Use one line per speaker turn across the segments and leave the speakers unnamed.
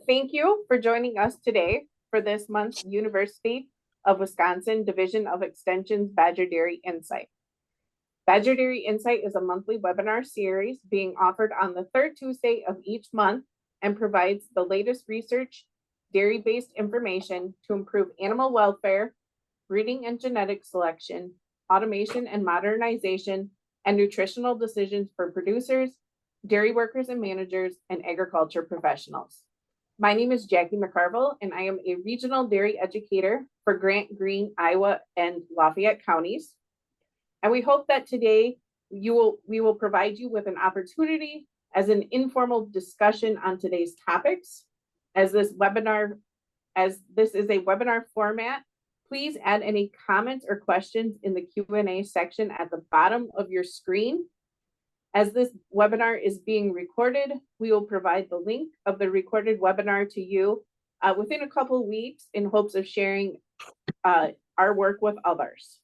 Thank you for joining us today for this month's University of Wisconsin Division of Extension's Badger Dairy Insight. Badger Dairy Insight is a monthly webinar series being offered on the third Tuesday of each month and provides the latest research, dairy-based information to improve animal welfare, breeding and genetic selection, automation and modernization, and nutritional decisions for producers, dairy workers and managers, and agriculture professionals. My name is Jackie McCarville, and I am a regional dairy educator for Grant, Greene, Iowa, and Lafayette counties. And we hope that today we will provide you with an opportunity as an informal discussion on today's topics. As this is a webinar format, please add any comments or questions in the Q&A section at the bottom of your screen. As this webinar is being recorded, we will provide the link of the recorded webinar to you within a couple of weeks in hopes of sharing our work with others.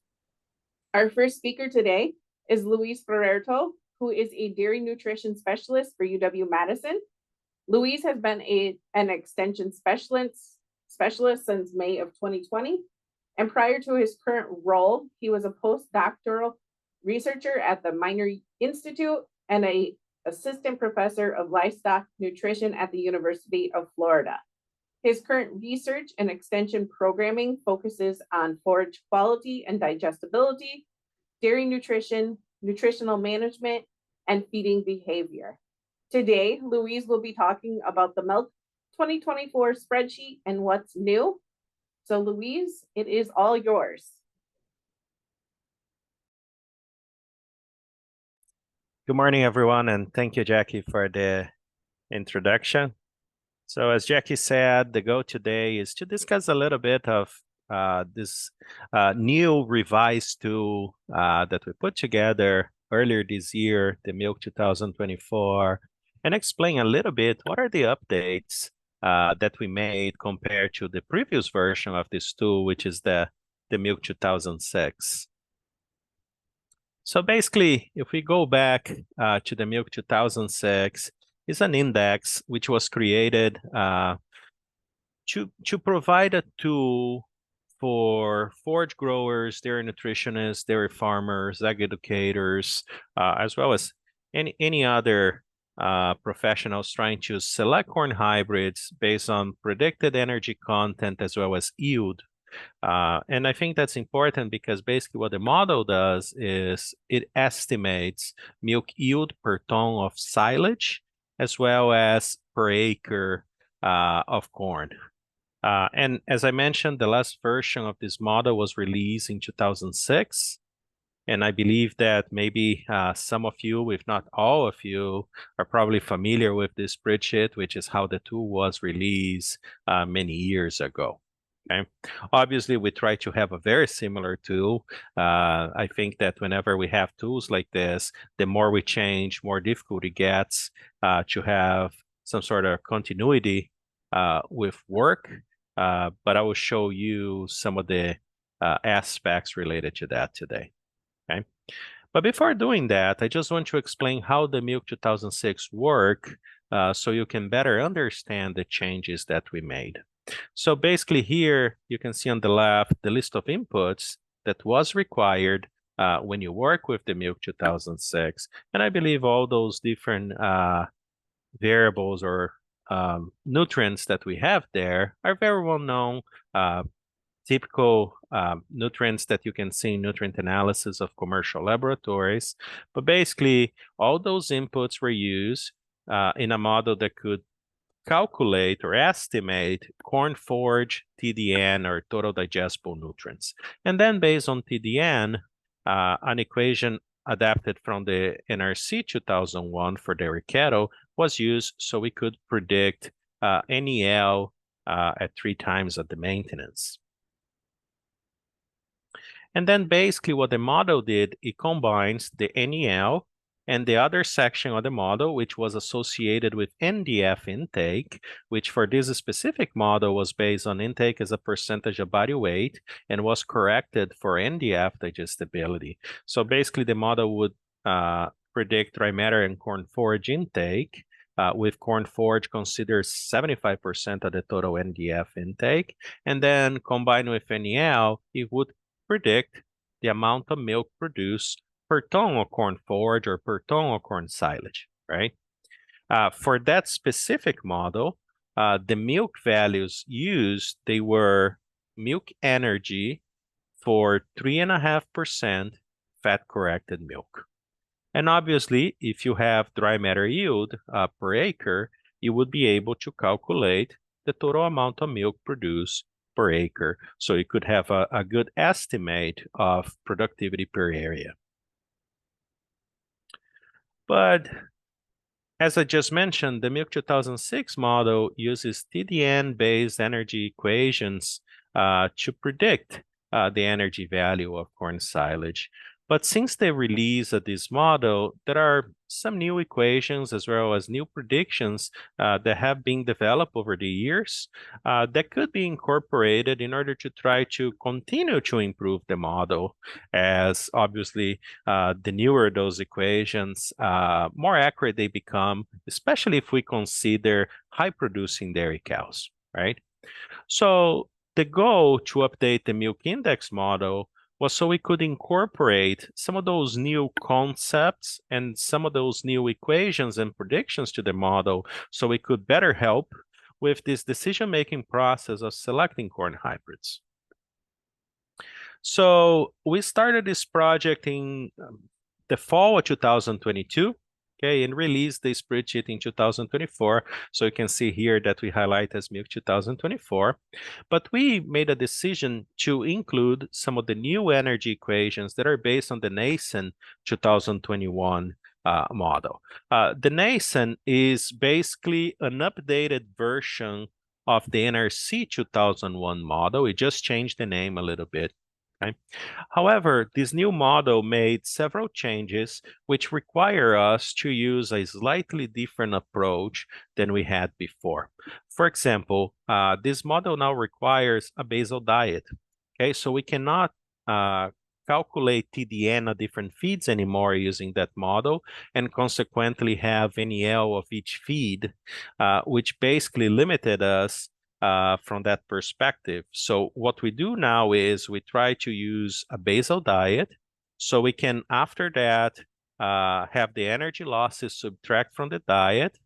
Our first speaker today is Luiz Ferraretto, who is a dairy nutrition specialist for UW-Madison. Luiz has been an extension specialist since May of 2020. And prior to his current role, he was a postdoctoral researcher at the Minor Institute and an assistant professor of livestock nutrition at the University of Florida. His current research and extension programming focuses on forage quality and digestibility, dairy nutrition, nutritional management, and feeding behavior. Today, Luiz will be talking about the Milk 2024 spreadsheet and what's new. So Luiz, it is all yours.
Good morning, everyone, and thank you, Jackie, for the introduction. So as Jackie said, the goal today is to discuss a little bit of this new revised tool that we put together earlier this year, the Milk 2024, and explain a little bit what are the updates that we made compared to the previous version of this tool, which is the Milk 2006. So basically, if we go back to the Milk 2006, it's an index which was created to provide a tool for forage growers, dairy nutritionists, dairy farmers, educators, as well as any other professionals trying to select corn hybrids based on predicted energy content as well as yield. And I think that's important because basically what the model does is it estimates milk yield per ton of silage as well as per acre of corn. And as I mentioned, the last version of this model was released in 2006. And I believe that maybe some of you, if not all of you, are probably familiar with this spreadsheet, which is how the tool was released many years ago. Okay. Obviously, we try to have a very similar tool. I think that whenever we have tools like this, the more we change, more difficult it gets to have some sort of continuity with work. But I will show you some of the aspects related to that today. Okay. But before doing that, I just want to explain how the Milk 2006 work so you can better understand the changes that we made. So basically here, you can see on the left, the list of inputs that was required when you work with the Milk 2006. And I believe all those different variables or nutrients that we have there are very well known, typical nutrients that you can see in nutrient analysis of commercial laboratories. But basically, all those inputs were used in a model that could calculate or estimate corn forage, TDN, or total digestible nutrients. And then based on TDN, an equation adapted from the NRC 2001 for dairy cattle was used so we could predict NEL at 3 times at the maintenance. And then basically what the model did, it combines the NEL and the other section of the model, which was associated with NDF intake, which for this specific model was based on intake as a percentage of body weight and was corrected for NDF digestibility. So basically the model would predict dry matter and corn forage intake with corn forage considered 75% of the total NDF intake. And then combined with NEL, it would predict the amount of milk produced per ton of corn forage or per ton of corn silage, right? For that specific model, the milk values used, they were milk energy for 3.5% fat-corrected milk. And obviously, if you have dry matter yield per acre, you would be able to calculate the total amount of milk produced per acre. So you could have a good estimate of productivity per area. But as I just mentioned, the Milk 2006 model uses TDN-based energy equations to predict the energy value of corn silage. But since the release of this model, there are some new equations as well as new predictions that have been developed over the years that could be incorporated in order to try to continue to improve the model, as obviously the newer those equations, more accurate they become, especially if we consider high-producing dairy cows, right? So the goal to update the milk index model was so we could incorporate some of those new concepts and some of those new equations and predictions to the model so we could better help with this decision-making process of selecting corn hybrids. So we started this project in the fall of 2022, okay, and released the spreadsheet in 2024. So you can see here that we highlight as Milk 2024. But we made a decision to include some of the new energy equations that are based on the NASEN 2021 model. The NASEN is basically an updated version of the NRC 2001 model. We just changed the name a little bit. Okay. However, this new model made several changes which require us to use a slightly different approach than we had before. For example, this model now requires a basal diet. Okay, so we cannot calculate TDN of different feeds anymore using that model, and consequently have NEL of each feed, which basically limited us from that perspective. So what we do now is we try to use a basal diet so we can, after that, have the energy losses subtract from the diet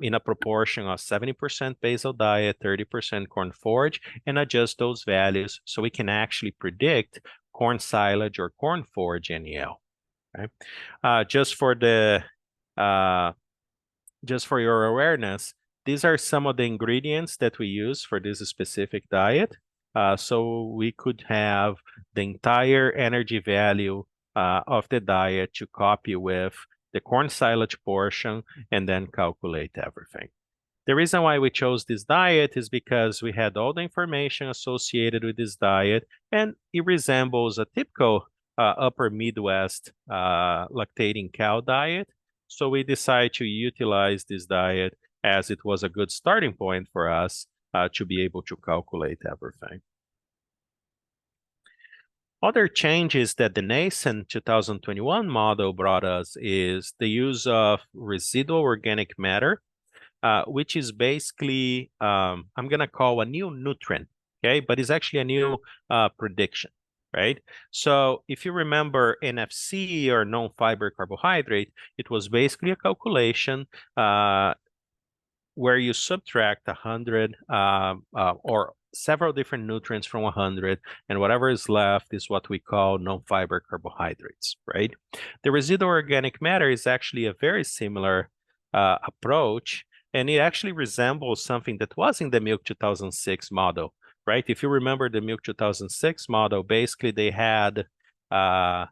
in a proportion of 70% basal diet, 30% corn forage, and adjust those values so we can actually predict corn silage or corn forage NEL. Okay? Just for your awareness, these are some of the ingredients that we use for this specific diet. So we could have the entire energy value of the diet to copy with the corn silage portion and then calculate everything. The reason why we chose this diet is because we had all the information associated with this diet, and it resembles a typical upper Midwest lactating cow diet. So we decided to utilize this diet as it was a good starting point for us to be able to calculate everything. Other changes that the NASEN 2021 model brought us is the use of residual organic matter, which is basically, I'm going to call a new nutrient, okay? But it's actually a new prediction, right? So if you remember NFC or non-fiber carbohydrate, it was basically a calculation where you subtract 100 or several different nutrients from 100, and whatever is left is what we call non-fiber carbohydrates, right? The residual organic matter is actually a very similar approach, and it actually resembles something that was in the Milk 2006 model, right? If you remember the Milk 2006 model, basically they had a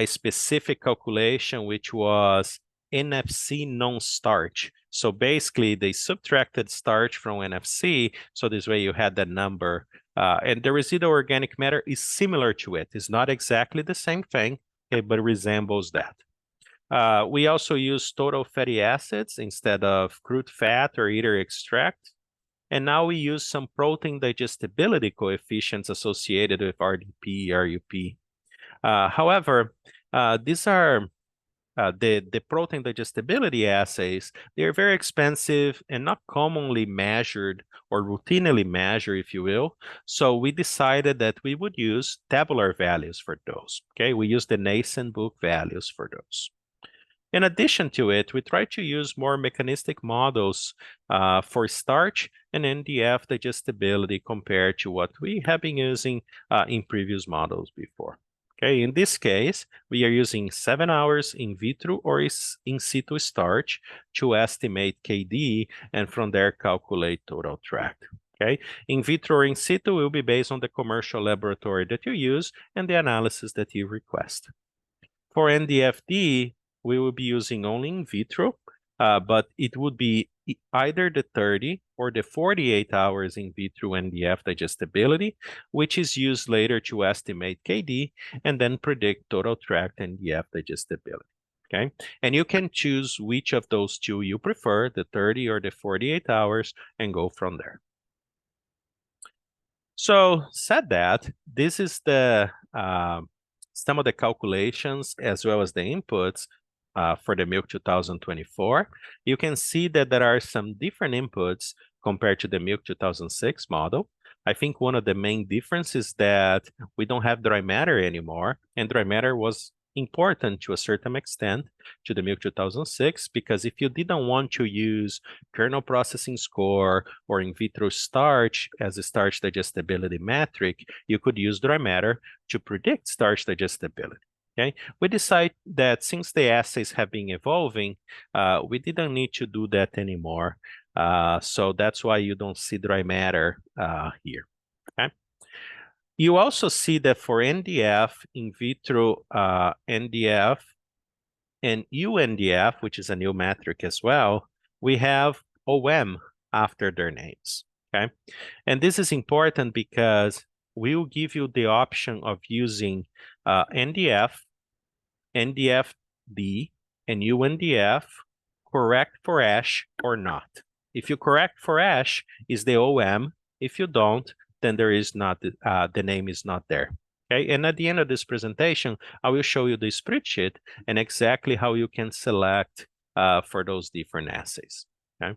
specific calculation which was NFC non-starch. So basically they subtracted starch from NFC, so this way you had that number. And the residual organic matter is similar to it. It's not exactly the same thing, okay, but resembles that. We also use total fatty acids instead of crude fat or either extract. And now we use some protein digestibility coefficients associated with RDP, RUP. However, these are the protein digestibility assays, they're very expensive and not commonly measured or routinely measured, if you will. So we decided that we would use tabular values for those. Okay, we use the Nason book values for those. In addition to it, we try to use more mechanistic models for starch and NDF digestibility compared to what we have been using in previous models before. Okay, in this case, we are using 7 hours in vitro or in situ starch to estimate KD and from there calculate total tract. Okay, in vitro or in situ will be based on the commercial laboratory that you use and the analysis that you request. For NDFD, we will be using only in vitro, but it would be either the 30 or the 48 hours in vitro NDF digestibility, which is used later to estimate KD and then predict total tract NDF digestibility. Okay, and you can choose which of those two you prefer, the 30 or the 48 hours, and go from there. So, said that, this is the some of the calculations as well as the inputs for the Milk 2024. You can see that there are some different inputs compared to the Milk 2006 model. I think one of the main differences is that we don't have dry matter anymore, and dry matter was important to a certain extent to the Milk 2006, because if you didn't want to use kernel processing score or in vitro starch as a starch digestibility metric, you could use dry matter to predict starch digestibility. Okay, we decide that since the assays have been evolving, we didn't need to do that anymore. So that's why you don't see dry matter here. Okay. You also see that for NDF, in vitro NDF, and UNDF, which is a new metric as well, we have OM after their names. Okay, and this is important because we will give you the option of using NDF, NDFD, and UNDF correct for ash or not. If you correct for ash, is the OM. If you don't, then there is not the name is not there. Okay, and at the end of this presentation, I will show you the spreadsheet and exactly how you can select for those different assays. Okay.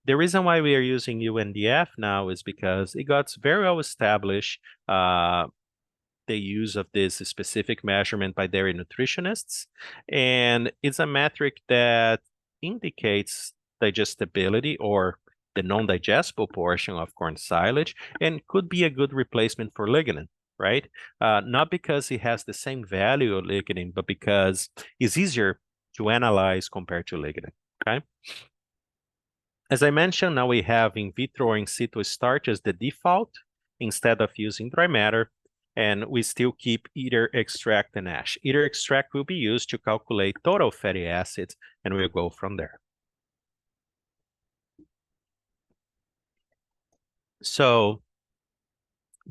The reason why we are using UNDF now is because it got very well established the use of this specific measurement by dairy nutritionists, and it's a metric that indicates digestibility or the non-digestible portion of corn silage, and could be a good replacement for lignin, right? Not because it has the same value of lignin, but because it's easier to analyze compared to lignin, okay? As I mentioned, now we have in vitro or in situ starch as the default instead of using dry matter, and we still keep ether extract and ash. Ether extract will be used to calculate total fatty acids, and we'll go from there. So,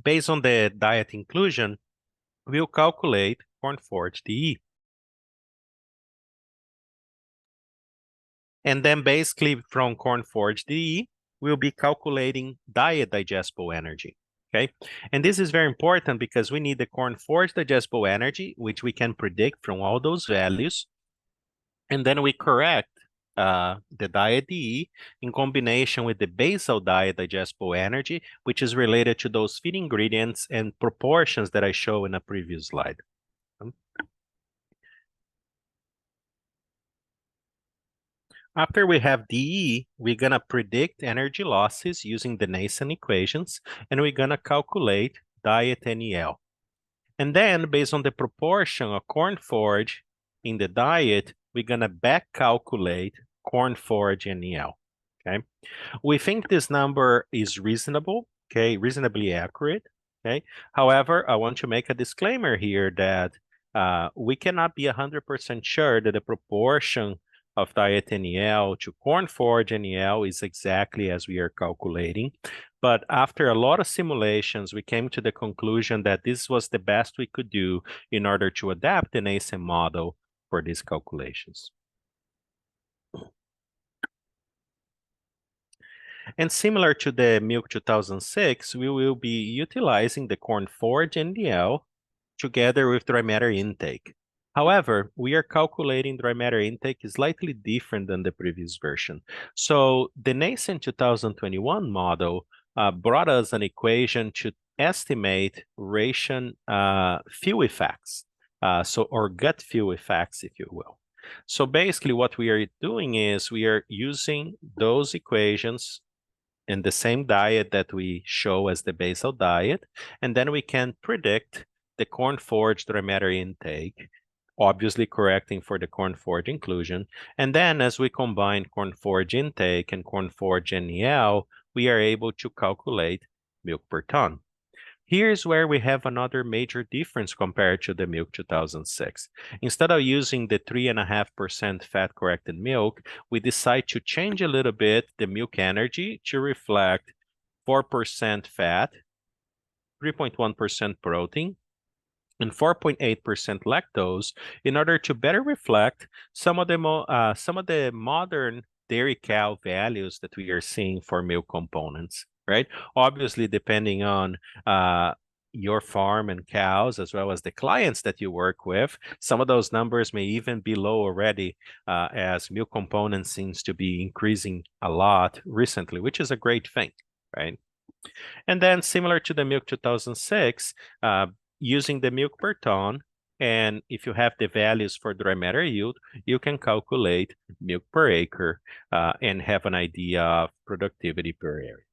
based on the diet inclusion, we'll calculate corn forage DE. And then basically from corn forage DE, we'll be calculating diet digestible energy. Okay, and this is very important because we need the corn forage digestible energy, which we can predict from all those values. And then we correct the diet DE in combination with the basal diet digestible energy, which is related to those feed ingredients and proportions that I show in a previous slide. After we have DE, we're going to predict energy losses using the Nason equations, and we're going to calculate diet NEL. And then, based on the proportion of corn forage in the diet, we're going to back calculate corn forage NEL. Okay, we think this number is reasonable, okay, reasonably accurate. Okay, however, I want to make a disclaimer here that we cannot be 100% sure that the proportion of diet NEL to corn forage NEL is exactly as we are calculating. But after a lot of simulations, we came to the conclusion that this was the best we could do in order to adapt the Nason model for these calculations. And similar to the Milk 2006, we will be utilizing the corn forage NDL together with dry matter intake. However, we are calculating dry matter intake slightly different than the previous version. So the nascent 2021 model brought us an equation to estimate ration fuel effects, or gut fuel effects, if you will. So basically what we are doing is we are using those equations in the same diet that we show as the basal diet, and then we can predict the corn forage dry matter intake, obviously correcting for the corn forage inclusion. And then as we combine corn forage intake and corn forage NEL, we are able to calculate milk per ton. Here's where we have another major difference compared to the milk 2006. Instead of using the 3.5% fat corrected milk, we decide to change a little bit the milk energy to reflect 4% fat, 3.1% protein, and 4.8% lactose in order to better reflect some of the modern dairy cow values that we are seeing for milk components, right? Obviously, depending on your farm and cows, as well as the clients that you work with, some of those numbers may even be low already, as milk components seems to be increasing a lot recently, which is a great thing, right? And then similar to the milk 2006, using the milk per ton, and if you have the values for dry matter yield, you can calculate milk per acre and have an idea of productivity per area.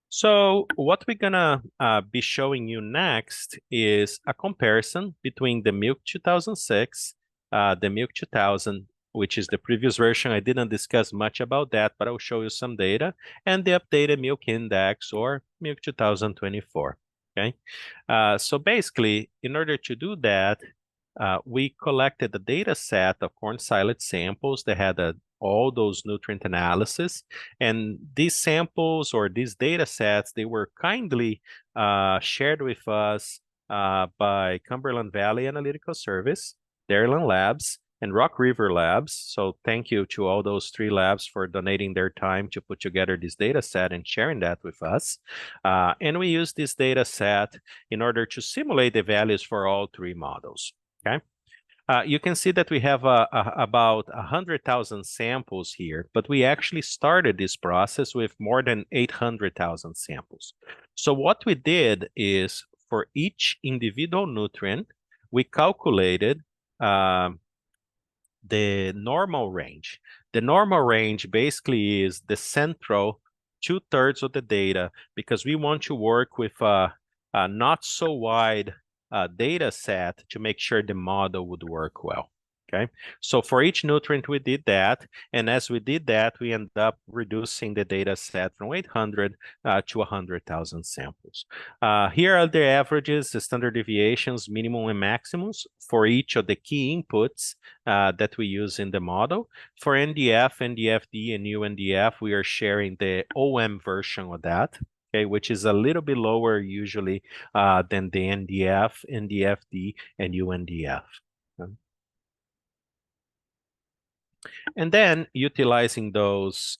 So what we're gonna be showing you next is a comparison between the milk 2006, the milk 2000, which is the previous version. I didn't discuss much about that, but I'll show you some data, and the updated milk index, or milk 2024, okay? So basically, in order to do that, we collected a data set of corn silage samples that had all those nutrient analysis. And these samples, or these data sets, they were kindly shared with us by Cumberland Valley Analytical Service, Dairyland Labs, and Rock River Labs. So thank you to all those 3 labs for donating their time to put together this data set and sharing that with us. And we use this data set in order to simulate the values for all 3 models. Okay. You can see that we have about 100,000 samples here, but we actually started this process with more than 800,000 samples. So what we did is, for each individual nutrient, we calculated the normal range. The normal range basically is the central 2/3 of the data, because we want to work with a not so wide data set to make sure the model would work well. Okay, so for each nutrient we did that, and as we did that, we end up reducing the data set from 800 to 100,000 samples. Here are the averages, the standard deviations, minimum and maximums for each of the key inputs that we use in the model. For NDF, NDFD, and UNDF, we are sharing the OM version of that. Okay, which is a little bit lower usually than the NDF, NDFD, and UNDF. Okay. And then, utilizing those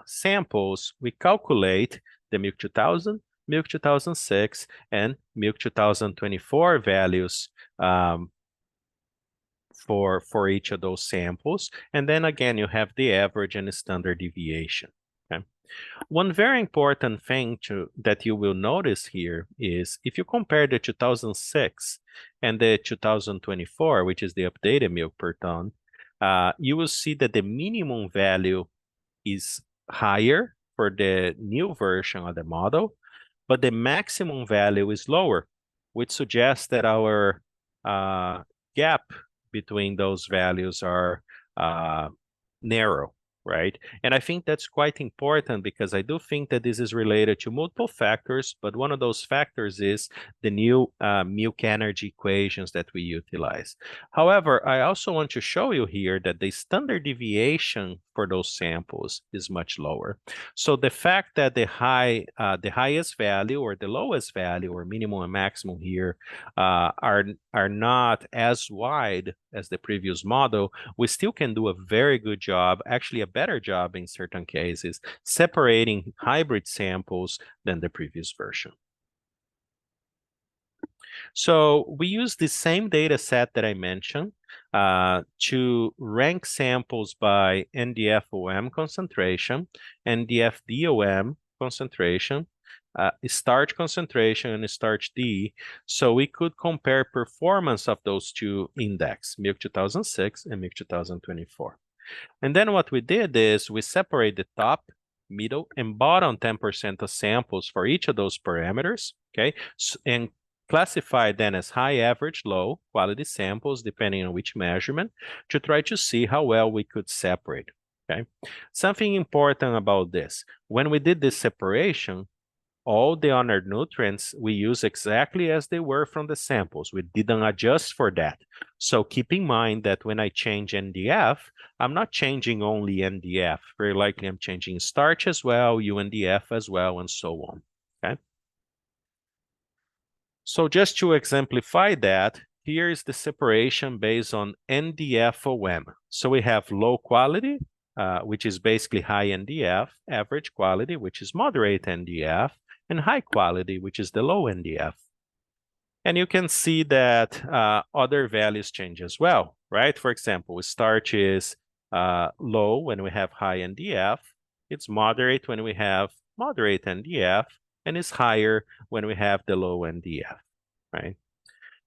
samples, we calculate the milk 2000, milk 2006, and milk 2024 values for each of those samples. And then again, you have the average and the standard deviation. Okay. One very important thing that you will notice here is, if you compare the 2006 and the 2024, which is the updated milk per ton, you will see that the minimum value is higher for the new version of the model, but the maximum value is lower, which suggests that our gap between those values are narrow, right? And I think that's quite important, because I do think that this is related to multiple factors, but one of those factors is the new milk energy equations that we utilize. However, I also want to show you here that the standard deviation for those samples is much lower. So the fact that the highest value or the lowest value, or minimum and maximum here, are not as wide as the previous model, we still can do a very good job, actually a better job in certain cases, separating hybrid samples than the previous version. So we use the same data set that I mentioned to rank samples by NDF-OM concentration, NDF-DOM concentration, starch concentration, and starch D. So we could compare performance of those two index, Milk 2006 and Milk 2024. And then what we did is we separate the top, middle, and bottom 10% of samples for each of those parameters, okay? And classify them as high, average, low quality samples, depending on which measurement, to try to see how well we could separate, okay? Something important about this, when we did this separation, all the honored nutrients we use exactly as they were from the samples. We didn't adjust for that. So keep in mind that when I change NDF, I'm not changing only NDF. Very likely I'm changing starch as well, UNDF as well, and so on, okay? So just to exemplify that, here is the separation based on NDF-OM. So we have low quality, which is basically high NDF, average quality, which is moderate NDF, and high quality, which is the low NDF. And you can see that other values change as well, right? For example, starch is low when we have high NDF, it's moderate when we have moderate NDF, and it's higher when we have the low NDF, right?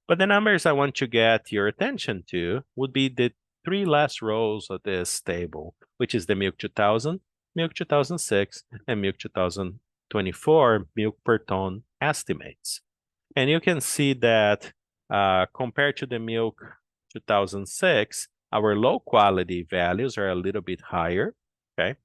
But the numbers I want to get your attention to would be the three last rows of this table, which is the Milk 2000, Milk 2006, and Milk 2024 milk per ton estimates. And you can see that compared to the Milk 2006, our low quality values are a little bit higher, okay?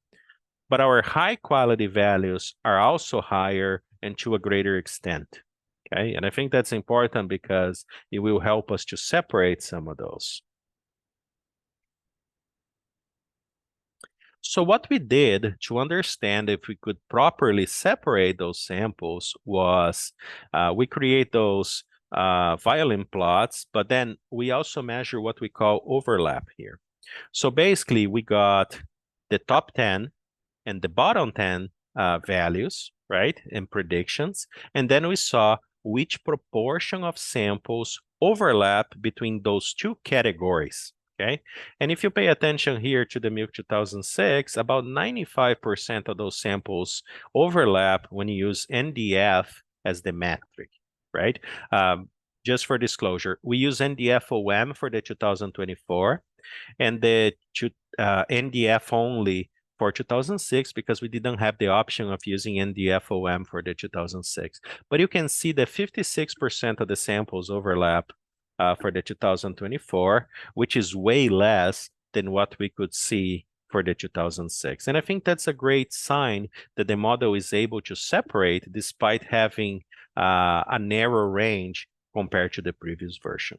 But our high quality values are also higher and to a greater extent, okay? And I think that's important because it will help us to separate some of those. So what we did to understand if we could properly separate those samples was we create those violin plots, but then we also measure what we call overlap here. So basically we got the top 10 and the bottom 10 values, right, and predictions. And then we saw which proportion of samples overlap between those two categories, okay? And if you pay attention here to the Milk 2006, about 95% of those samples overlap when you use NDF as the metric, right? Just for disclosure, we use NDF-OM for the 2024 and the NDF only for 2006 because we didn't have the option of using NDF-OM for the 2006. But you can see that 56% of the samples overlap for the 2024, which is way less than what we could see for the 2006. And I think that's a great sign that the model is able to separate despite having a narrow range compared to the previous version.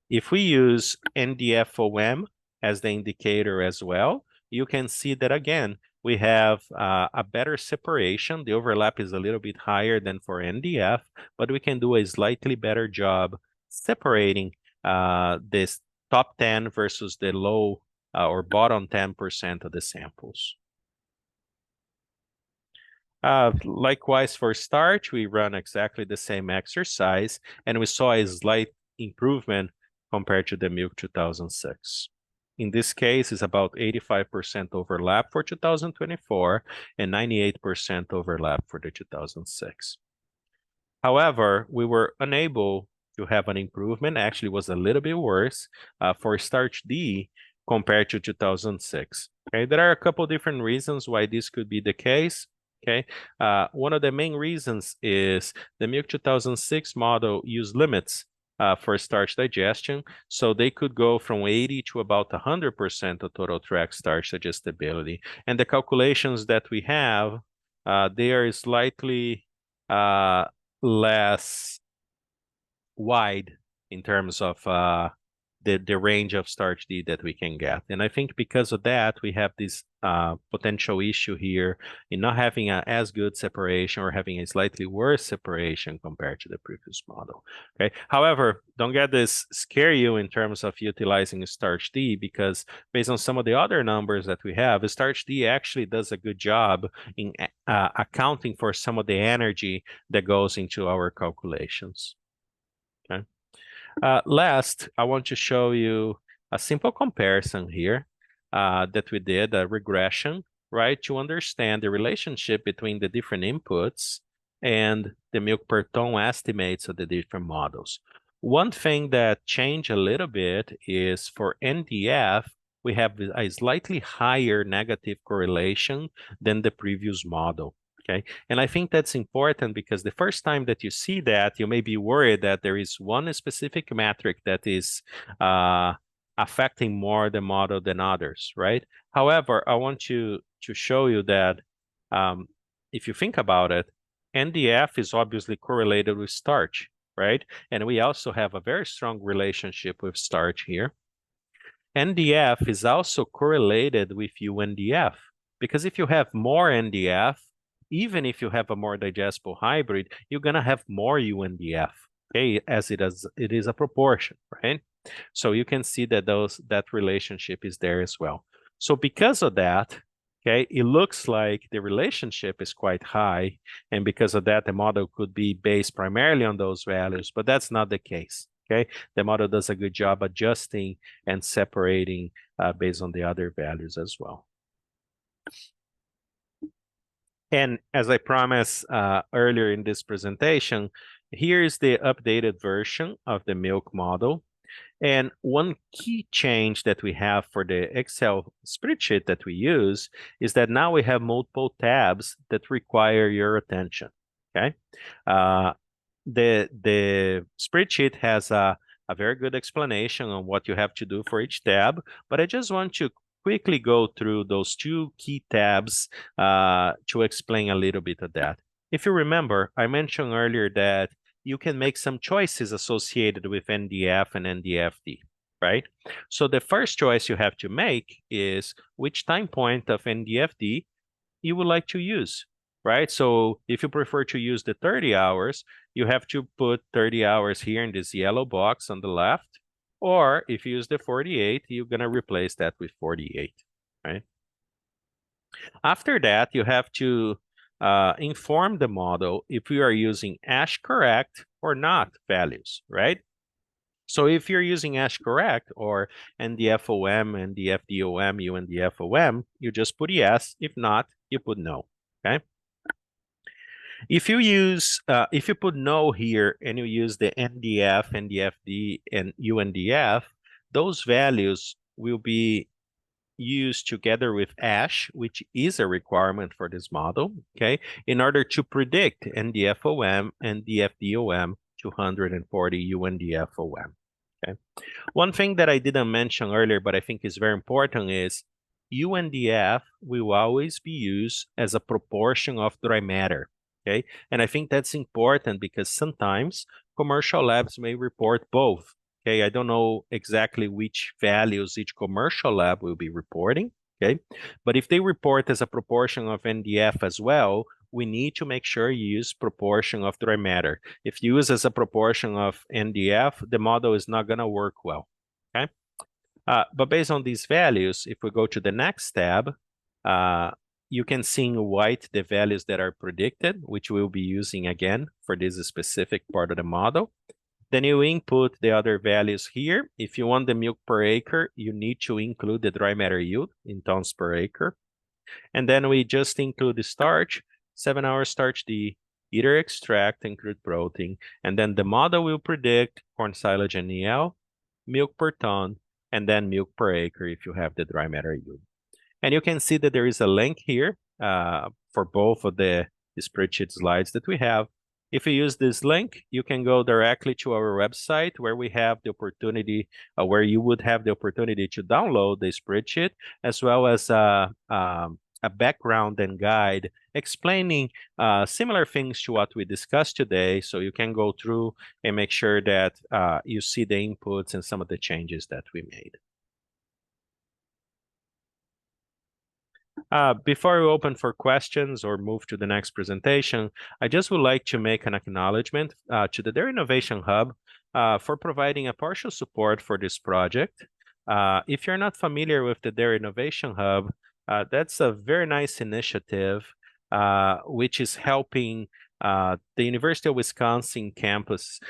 If we use NDF-OM as the indicator as well, you can see that again, we have a better separation. The overlap is a little bit higher than for NDF, but we can do a slightly better job separating this top 10 versus the low or bottom 10% of the samples. Likewise for starch, we run exactly the same exercise, and we saw a slight improvement compared to the Milk 2006. In this case, it's about 85% overlap for 2024 and 98% overlap for the 2006. However, we were unable to have an improvement, actually was a little bit worse for starch D compared to 2006. Okay, there are a couple different reasons why this could be the case. Okay, one of the main reasons is the Milk 2006 model used limits for starch digestion, so they could go from 80 to about 100% of total tract starch digestibility. And the calculations that we have, they are slightly less wide in terms of the range of starch D that we can get. And I think because of that, we have this potential issue here in not having as good separation or having a slightly worse separation compared to the previous model. Okay. However, don't get this scare you in terms of utilizing starch D, because based on some of the other numbers that we have, starch D actually does a good job in accounting for some of the energy that goes into our calculations. Last, I want to show you a simple comparison here that we did, a regression, right, to understand the relationship between the different inputs and the milk per ton estimates of the different models. One thing that changed a little bit is for NDF, we have a slightly higher negative correlation than the previous model. Okay. And I think that's important because the first time that you see that, you may be worried that there is one specific metric that is affecting more the model than others, right? However, I want to show you that if you think about it, NDF is obviously correlated with starch, right? And we also have a very strong relationship with starch here. NDF is also correlated with UNDF because if you have more NDF, even if you have a more digestible hybrid, you're going to have more UNDF, okay, as it is a proportion, right? So you can see that that relationship is there as well. So because of that, okay, it looks like the relationship is quite high, and because of that, the model could be based primarily on those values, but that's not the case. Okay, the model does a good job adjusting and separating based on the other values as well. And as I promised earlier in this presentation, here is the updated version of the milk model. And one key change that we have for the Excel spreadsheet that we use is that now we have multiple tabs that require your attention, okay? The spreadsheet has a very good explanation on what you have to do for each tab, but I just want to quickly go through those two key tabs to explain a little bit of that. If you remember, I mentioned earlier that you can make some choices associated with NDF and NDFD, right? So the first choice you have to make is which time point of NDFD you would like to use, right? So if you prefer to use the 30 hours, you have to put 30 hours here in this yellow box on the left. Or if you use the 48, you're going to replace that with 48, right? After that, you have to inform the model if you are using ASH correct or not values, right? So if you're using ASH correct or NDFOM, NDFDOM, UNDFOM, you just put yes. If not, you put no, okay? If you put no here and you use the NDF, NDFD, and UNDF, those values will be used together with ASH, which is a requirement for this model, okay, in order to predict NDFOM and DFDOM 240 UNDFOM, okay. One thing that I didn't mention earlier, but I think is very important is UNDF will always be used as a proportion of dry matter, okay? And I think that's important because sometimes commercial labs may report both. Okay, I don't know exactly which values each commercial lab will be reporting, okay? But if they report as a proportion of NDF as well, we need to make sure you use proportion of dry matter. If you use as a proportion of NDF, the model is not gonna work well, okay? But based on these values, if we go to the next tab, you can see in white the values that are predicted, which we'll be using again for this specific part of the model. Then you input the other values here. If you want the milk per acre, you need to include the dry matter yield in tons per acre. And then we just include the starch, 7-hour starch D, ether extract, and crude protein. And then the model will predict corn silage and NEL, milk per ton, and then milk per acre if you have the dry matter yield. And you can see that there is a link here for both of the spreadsheet slides that we have. If you use this link, you can go directly to our website where we have the opportunity, where you would have the opportunity to download the spreadsheet, as well as a background and guide explaining similar things to what we discussed today. So you can go through and make sure that you see the inputs and some of the changes that we made. Before we open for questions or move to the next presentation, I just would like to make an acknowledgement to the Dairy Innovation Hub for providing a partial support for this project. If you're not familiar with the Dairy Innovation Hub, that's a very nice initiative which is helping the University of Wisconsin campus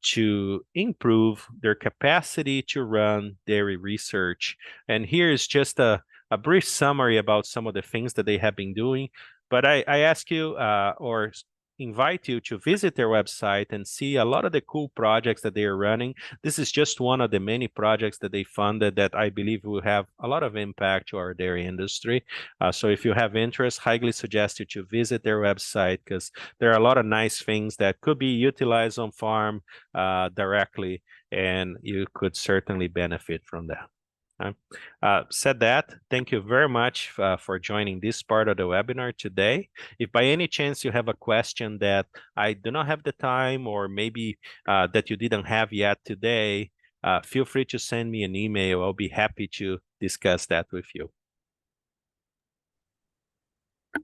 to improve their capacity to run dairy research. And here is just a brief summary about some of the things that they have been doing. But I ask you or invite you to visit their website and see a lot of the cool projects that they are running. This is just one of the many projects that they funded that I believe will have a lot of impact to our dairy industry. So if you have interest, highly suggest you to visit their website because there are a lot of nice things that could be utilized on farm directly, and you could certainly benefit from that. Said that, thank you very much for joining this part of the webinar today. If by any chance you have a question that I do not have the time or maybe that you didn't have yet today, feel free to send me an email. I'll be happy to discuss that with you.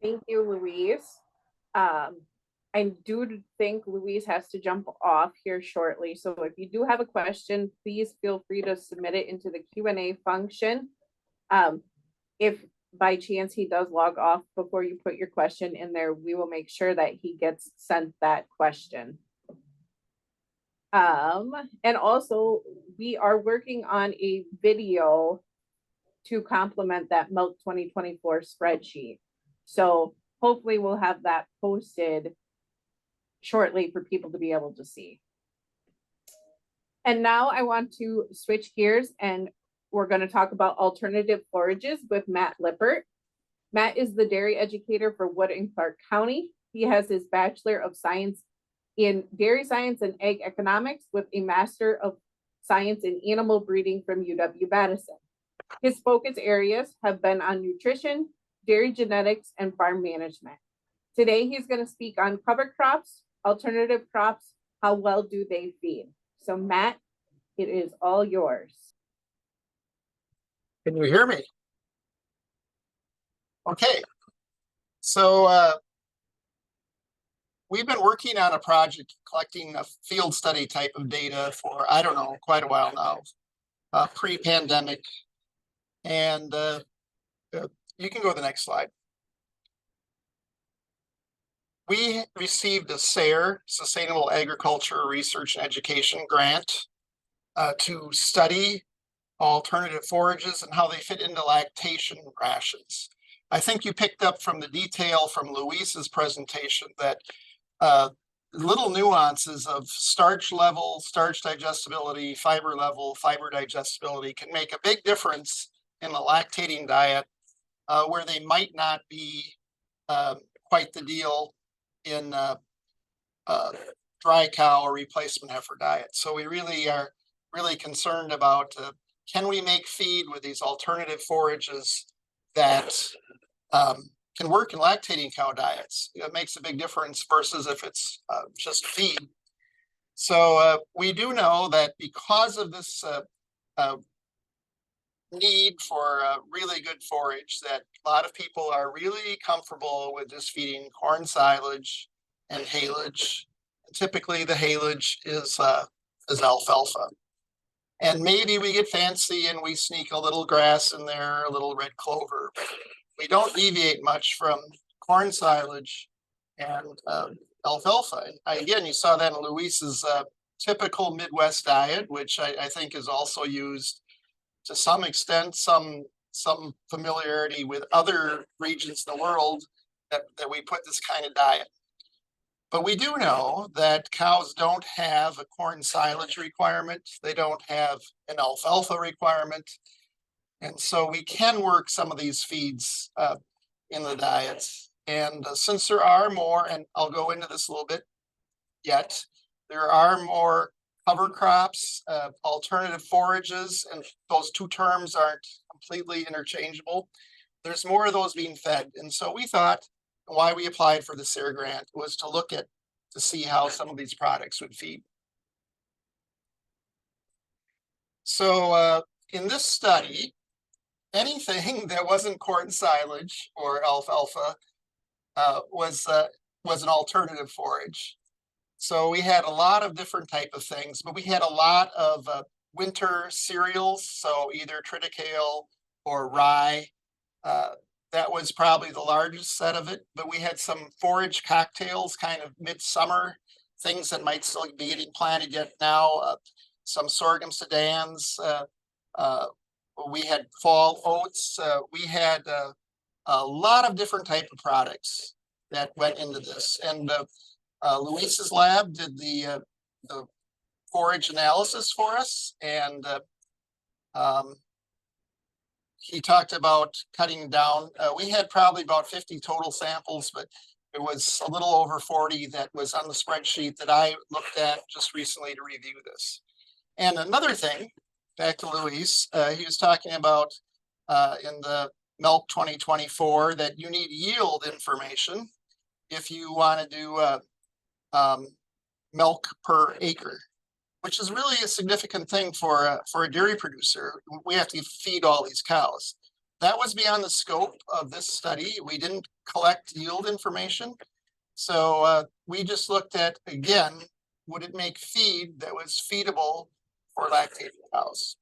Thank you, Luiz. I do think Luiz has to jump off here shortly. So if you do have a question, please feel free to submit it into the Q&A function. If by chance he does log off before you put your question in there, we will make sure that he gets sent that question. And also, we are working on a video to complement that Milk 2024 spreadsheet. So hopefully we'll have that posted shortly for people to be able to see. And now I want to switch gears and we're going to talk about alternative forages with Matt Lippert. Matt is the dairy educator for Wood and Clark County. He has his Bachelor of Science in Dairy Science and Ag Economics with a Master of Science in Animal Breeding from UW-Madison. His focus areas have been on nutrition, dairy genetics, and farm management. Today, he's going to speak on cover crops, alternative crops, how well do they feed? So Matt, it is all yours.
Can you hear me? Okay. So we've been working on a project collecting a field study type of data for, I don't know, quite a while now, pre-pandemic. And you can go to the next slide. We received a SARE, Sustainable Agriculture Research and Education grant to study alternative forages and how they fit into lactation rations. I think you picked up from the detail from Luiz's presentation that little nuances of starch level, starch digestibility, fiber level, fiber digestibility can make a big difference in a lactating diet where they might not be quite the deal in dry cow or replacement heifer diet. So we really are concerned about can we make feed with these alternative forages that can work in lactating cow diets. It makes a big difference versus if it's just feed. So we do know that because of this need for a really good forage, that a lot of people are really comfortable with just feeding corn silage and haylage. And typically the haylage is alfalfa. And maybe we get fancy and we sneak a little grass in there, a little red clover, but we don't deviate much from corn silage and alfalfa. Again, you saw that in Luiz's typical Midwest diet, which I think is also used to some extent, some familiarity with other regions in the world that we put this kind of diet. But we do know that cows don't have a corn silage requirement. They don't have an alfalfa requirement. And so we can work some of these feeds in the diets. And since there are more, and I'll go into this a little bit yet, there are more cover crops, alternative forages, and those two terms aren't completely interchangeable. There's more of those being fed. And so we thought why we applied for the SARE grant was to see how some of these products would feed. So in this study, anything that wasn't corn silage or alfalfa was an alternative forage. So we had a lot of different type of things, but we had a lot of winter cereals, so either triticale or rye, That was probably the largest set of it, but we had some forage cocktails, kind of midsummer things that might still be getting planted yet now. Some sorghum-sudangrass. We had fall oats. We had a lot of different type of products that went into this. And Luiz's lab did the forage analysis for us, and he talked about cutting down. We had probably about 50 total samples, but it was a little over 40 that was on the spreadsheet that I looked at just recently to review this. And another thing, back to Luiz, he was talking about in the Milk 2024 that you need yield information if you want to do milk per acre, which is really a significant thing for a dairy producer. We have to feed all these cows. That was beyond the scope of this study. We didn't collect yield information. So we just looked at, again, would it make feed that was feedable for lactating cows?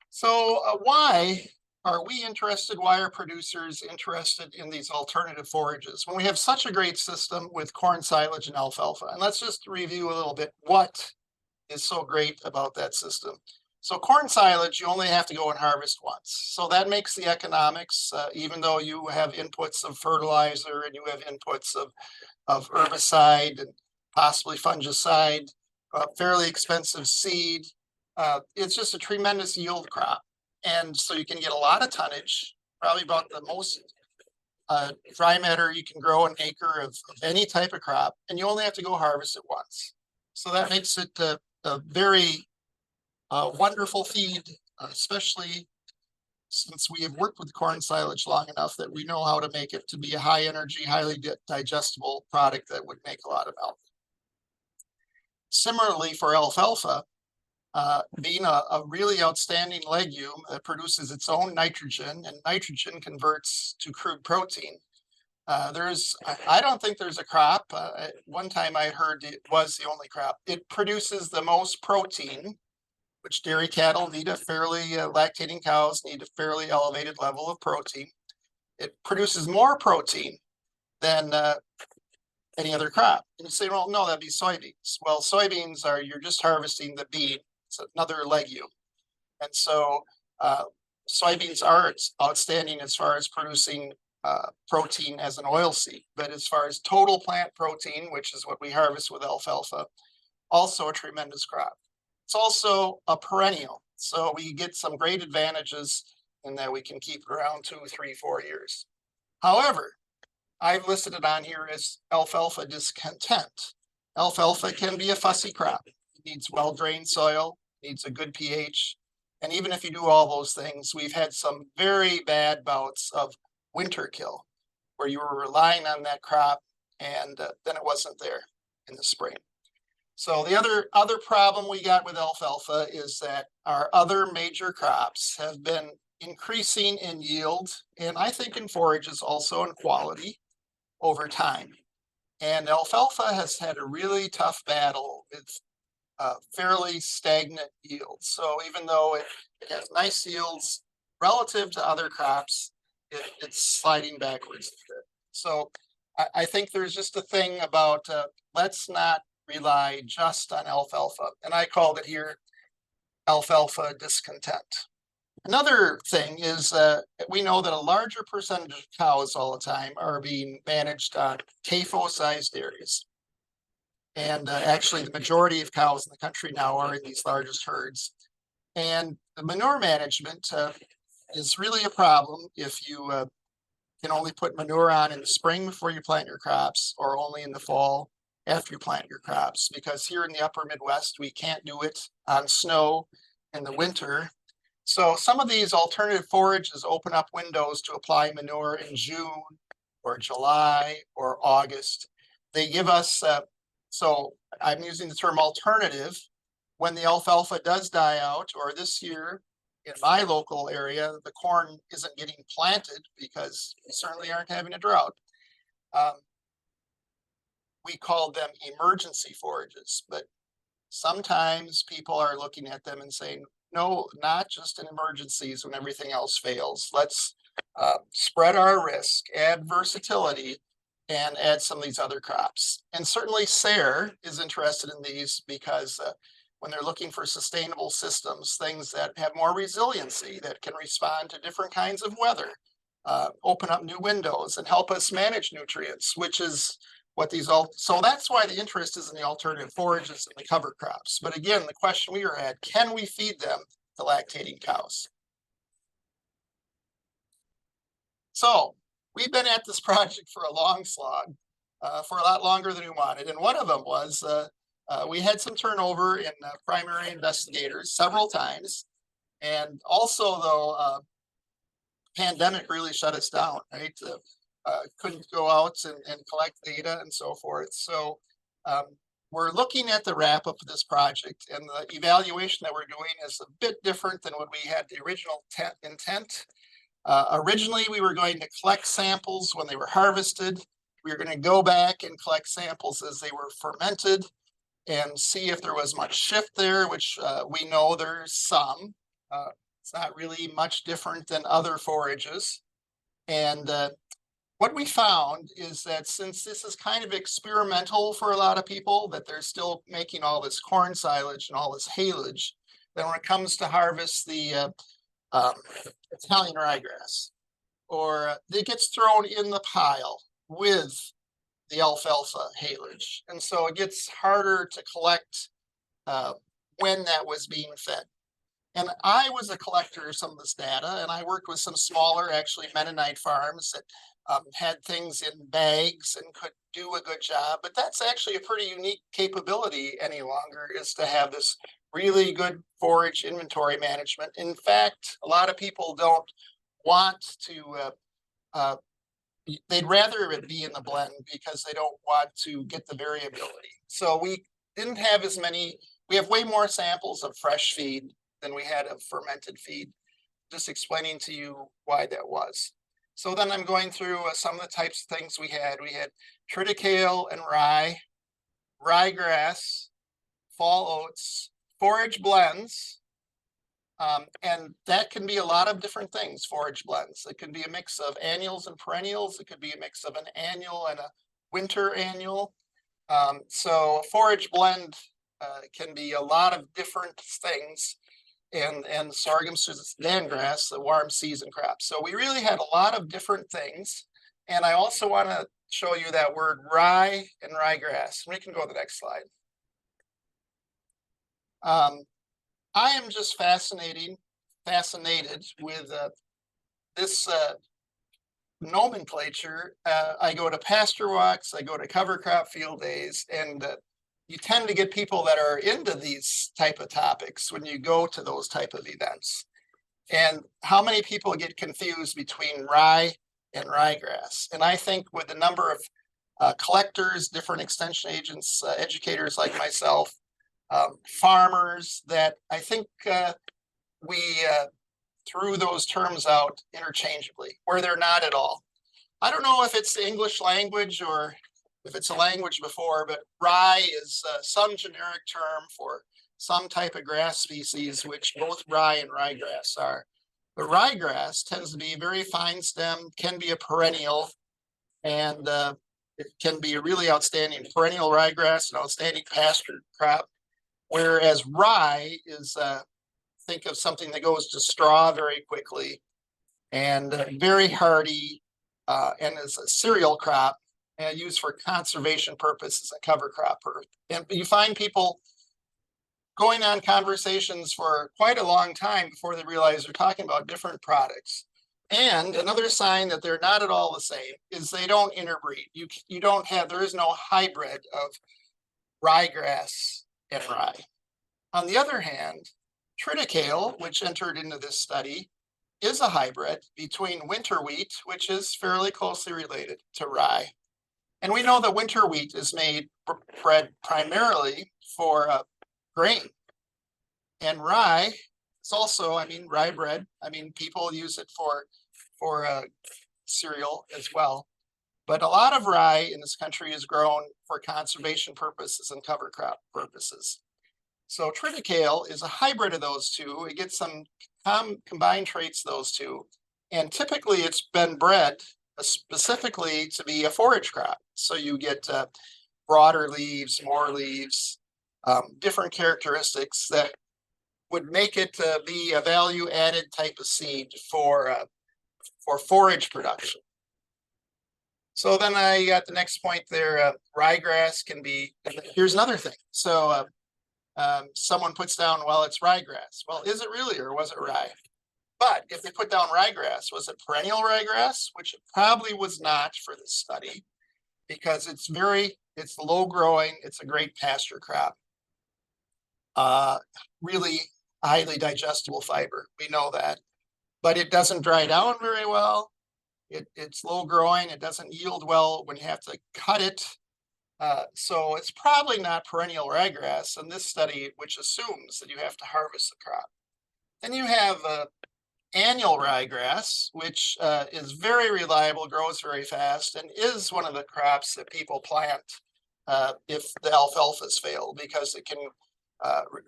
So why are we interested? Why are producers interested in these alternative forages when we have such a great system with corn silage and alfalfa? And let's just review a little bit what is so great about that system. So corn silage, you only have to go and harvest once. So that makes the economics, even though you have inputs of fertilizer and you have inputs of herbicide and possibly fungicide, fairly expensive seed. It's just a tremendous yield crop. And so you can get a lot of tonnage, probably about the most dry matter you can grow an acre of any type of crop, and you only have to go harvest it once. So that makes it a very wonderful feed, especially since we have worked with corn silage long enough that we know how to make it to be a high energy, highly digestible product that would make a lot of milk. Similarly for alfalfa, being a really outstanding legume that produces its own nitrogen, and nitrogen converts to crude protein. I don't think there's a crop. One time I heard it was the only crop. It produces the most protein, which dairy cattle need lactating cows need a fairly elevated level of protein. It produces more protein than any other crop. And you say, well, no, that'd be soybeans. Well, soybeans you're just harvesting the bean. It's another legume. And so soybeans are outstanding as far as producing protein as an oil seed. But as far as total plant protein, which is what we harvest with alfalfa, also a tremendous crop. It's also a perennial. So we get some great advantages in that we can keep it around 2, 3, 4 years. However, I've listed it on here as alfalfa discontent. Alfalfa can be a fussy crop. It needs well-drained soil, needs a good pH. And even if you do all those things, we've had some very bad bouts of winter kill, where you were relying on that crop and then it wasn't there in the spring. So the other problem we got with alfalfa is that our other major crops have been increasing in yield, and I think in forages also in quality over time. And alfalfa has had a really tough battle with fairly stagnant yields. So even though it has nice yields relative to other crops, it's sliding backwards a bit. So I think there's just a thing about let's not rely just on alfalfa. And I called it here alfalfa discontent. Another thing is we know that a larger percentage of cows all the time are being managed on CAFO-sized dairies. And actually the majority of cows in the country now are in these largest herds. And the manure management is really a problem if you can only put manure on in the spring before you plant your crops, or only in the fall after you plant your crops. Because here in the upper Midwest, we can't do it on snow in the winter. So some of these alternative forages open up windows to apply manure in June or July or August. They give us, so I'm using the term alternative, when the alfalfa does die out, or this year in my local area, the corn isn't getting planted because we certainly aren't having a drought. We called them emergency forages, but sometimes people are looking at them and saying, No, not just in emergencies when everything else fails. Let's spread our risk, add versatility, and add some of these other crops. And certainly SARE is interested in these because when they're looking for sustainable systems, things that have more resiliency, that can respond to different kinds of weather, open up new windows and help us manage nutrients, which is what these all, so that's why the interest is in the alternative forages and the cover crops. But again, the question we were at, can we feed them to lactating cows? So we've been at this project for a long slog, for a lot longer than we wanted. And one of them was we had some turnover in primary investigators several times. And also, though, pandemic really shut us down, right? Couldn't go out and collect data and so forth. So we're looking at the wrap up of this project, and the evaluation that we're doing is a bit different than what we had the original intent. Originally, we were going to collect samples when they were harvested. We were going to go back and collect samples as they were fermented and see if there was much shift there, which we know there's some. It's not really much different than other forages. And what we found is that since this is kind of experimental for a lot of people, that they're still making all this corn silage and all this haylage, then when it comes to harvest the Italian ryegrass, or it gets thrown in the pile with the alfalfa haylage. And so it gets harder to collect when that was being fed. And I was a collector of some of this data, and I worked with some smaller, actually Mennonite farms that had things in bags and could do a good job. But that's actually a pretty unique capability any longer, is to have this really good forage inventory management. In fact, a lot of people don't want to, they'd rather it be in the blend because they don't want to get the variability. So we didn't have as many, we have way more samples of fresh feed than we had of fermented feed. Just explaining to you why that was. So then I'm going through some of the types of things we had. We had triticale and ryegrass, fall oats, forage blends. And that can be a lot of different things, forage blends. It can be a mix of annuals and perennials. It could be a mix of an annual and a winter annual. So a forage blend can be a lot of different things. And sorghum-sudangrass, the warm season crop. So we really had a lot of different things. And I also want to show you that word rye and ryegrass. We can go to the next slide. I am just fascinated with this nomenclature. I go to pasture walks, I go to cover crop field days, and you tend to get people that are into these type of topics when you go to those type of events. And how many people get confused between rye and ryegrass? And I think with the number of collectors, different extension agents, educators like myself, farmers, that I think we threw those terms out interchangeably, where they're not at all. I don't know if it's the English language or if it's a language before, but rye is some generic term for some type of grass species, which both rye and ryegrass are. But ryegrass tends to be very fine stem, can be a perennial, and it can be a really outstanding perennial ryegrass, an outstanding pasture crop. Whereas rye is, think of something that goes to straw very quickly and very hardy, and is a cereal crop and used for conservation purposes and cover crop. And you find people going on conversations for quite a long time before they realize they're talking about different products. And another sign that they're not at all the same is they don't interbreed. You don't have, there is no hybrid of ryegrass and rye. On the other hand, triticale, which entered into this study, is a hybrid between winter wheat, which is fairly closely related to rye. And we know that winter wheat is made bread primarily for grain. And rye, it's also, I mean, rye bread, I mean, people use it for cereal as well. But a lot of rye in this country is grown for conservation purposes and cover crop purposes. So triticale is a hybrid of those two. It gets some combined traits of those two. And typically it's been bred specifically to be a forage crop. So you get broader leaves, more leaves, different characteristics that would make it be a value added type of seed for forage production. So then I got the next point there, ryegrass can be, here's another thing. So someone puts down, well, it's ryegrass. Well, is it really, or was it rye? But if they put down ryegrass, was it perennial ryegrass? Which it probably was not for this study, because it's low growing, it's a great pasture crop. Really highly digestible fiber, we know that. But it doesn't dry down very well. It's low growing, it doesn't yield well when you have to cut it. So it's probably not perennial ryegrass in this study, which assumes that you have to harvest the crop. Then you have annual ryegrass, which is very reliable, grows very fast, and is one of the crops that people plant if the alfalfas fail, because it can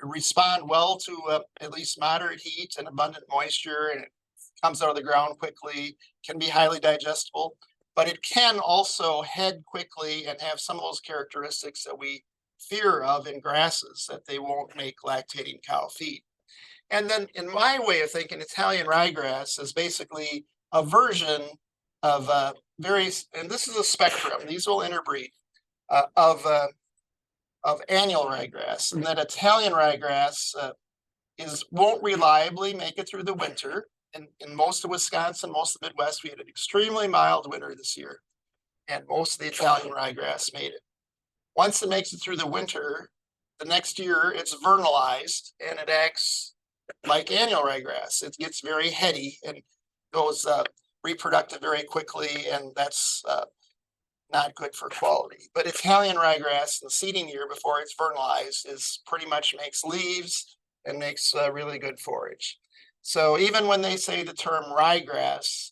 respond well to at least moderate heat and abundant moisture, and it comes out of the ground quickly, can be highly digestible, but it can also head quickly and have some of those characteristics that we fear of in grasses, that they won't make lactating cow feed. And then in my way of thinking, Italian ryegrass is basically a version of and this is a spectrum, these will interbreed, of annual ryegrass, and that Italian ryegrass won't reliably make it through the winter. In most of Wisconsin, most of the Midwest, we had an extremely mild winter this year, and most of the Italian ryegrass made it. Once it makes it through the winter, the next year it's vernalized, and it acts like annual ryegrass. It gets very heady and goes reproductive very quickly, and that's not good for quality. But Italian ryegrass in the seeding year before it's vernalized is pretty much makes leaves and makes really good forage. So even when they say the term ryegrass,